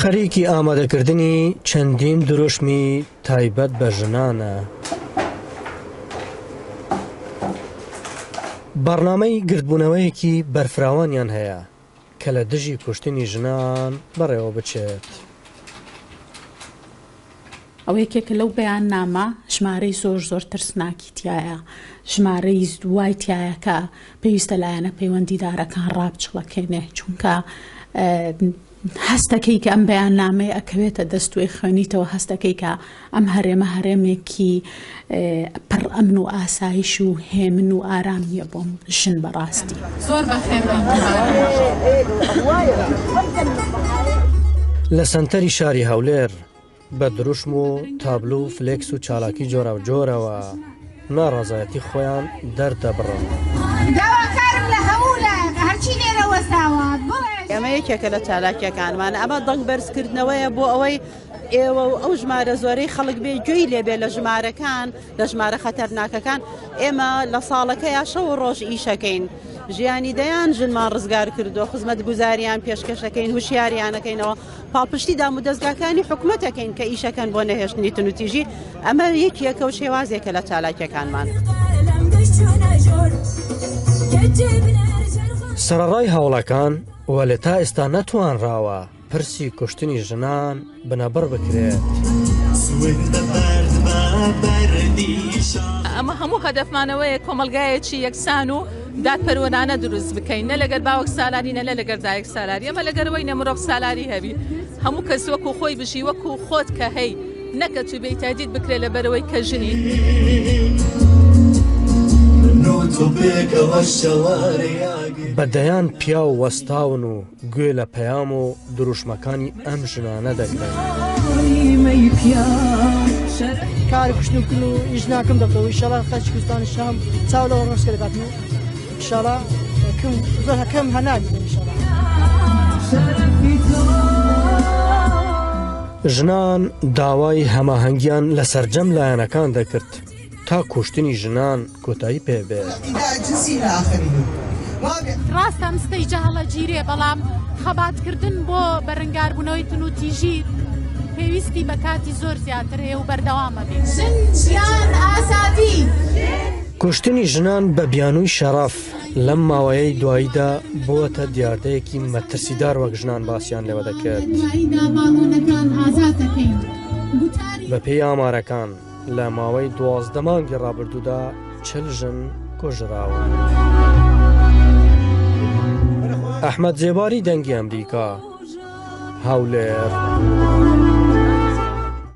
خەریکی ئامادەکردنی چەندین دروشمی تایبەت بە ژنانە. بەرنامەی گردبوونەوەیەکی بەرفراوانیان هەیە کە لە دژی کوشتنی ژنان بەڕێوە بچێت. ئەو یەکێکە لەو بەیان نامە ژمارەی زۆر ترسناکی تایە، ژمارەی دوای تایە کە پێویستە لایەنە پەیوەندیدارەکان ڕابچڵەکەێنێ، چونکە هەستەکەی کە ئەم بەیان نامەیە ئەکەوێتە دەستوی خوێنیتەوە، هەستەکەی کە ئەم هەرێمە هەرێمێکی پڕ ئەمن و ئاسایش و هێمن و ئارامیە بۆم ژن بەڕاستی. زۆر بەخێرە. لە سەنتەری شاری هەولێر بە دروشم و تابلو و فلێکس و چالاکی جۆرە و جۆرەوە ناڕازایەتی خۆیان دەردەبڕن. داواکارم لە هەوڵە هەرچی لێرە وەستاوە. ئەمە یەکێکە لە چالاکیەکانمان، ئەمە دەنگ بەرزکردنەوەیە بۆ ئەوەی ئێوە و ئەو ژمارە زۆرەی خەڵک بێ گوێی لێبێ لە ژمارەکان، لە ژمارە خەتەرناکەکان. ئێمە لە ساڵەکەی شەو ڕۆژ ئیشەکەین، ژیانی دەیان ژنمان ڕزگار کردو، خزمەت گوزاریان پێشکەشەکەین، هوشیاریانەکەینەوە، پاڵپشتی دام و دەستگاکانی حکوومەتەکەین کە ئیشەکەن بۆ نەهێشتنی تونوتیژی. ئەمە یەکێکە و شێوازێکە لە چالاکیەکانمان. سەرەڕای هەوڵەکان وە لە تا ئێستا نەتوانراوە پرسی کوشتنی ژنان بنەبڕ بکرێت. ئەمە هەموو هەدەفمانەوەیە کۆمەلگایەکی یەکسان و دادپەروەرانە دروست بکەین، نە لەگەر باوەک سالاری نە لەگەر دایک سالاری، ئەمە لەگەرەوەی نەمرۆڤ سالاری هەبی، هەموو کەس وەکو خۆی بژی وەکو خۆت کە هەی، نەکە تو بێی تادید بکرێت لە بەرەوەی کە ژنی. بەدەیان پیا و وەستاون و گوێ لە پەیام و دروشمەکانی ئەم ژنانە دەکرێن. کاری کوشتن و ئیش ناکەم دەبەوە ئینشاڵڵا خەڵکی کوردستانی شام چاو لەوە ڕۆژ دەکاتن و ئینشاڵڵا زۆر هەکەم هەناگی ئینشاڵڵا. ژنان داوای هەماهەنگیان لە سەرجەم لایەنەکان دەکرد تا کوشتنی ژنان کۆتایی پێبێت. ڕاستە مستەی جەهەڵە گیرێ، بەڵام خەباتکردن بۆ بەرەنگاربوونەوەی تونوتیژی پێویستی بە کاتی زۆر زیاتر هەیە و بەردەوامە بێت. ژیان ئاسادی. کوشتنی ژنان بە بیانووی شەڕەف لەم ماوەیەی دواییدا بووەتە دیاردەیەکی مەترسیدار وەک ژنان باسییان لێوە دەکرد. بە پێی ئامارەکان لە ماوەی 12 مانگی ڕابردوودا 40 ژن کوژراون. ئەحمەد جێباری دەنگی ئەمریکا، هەولێر.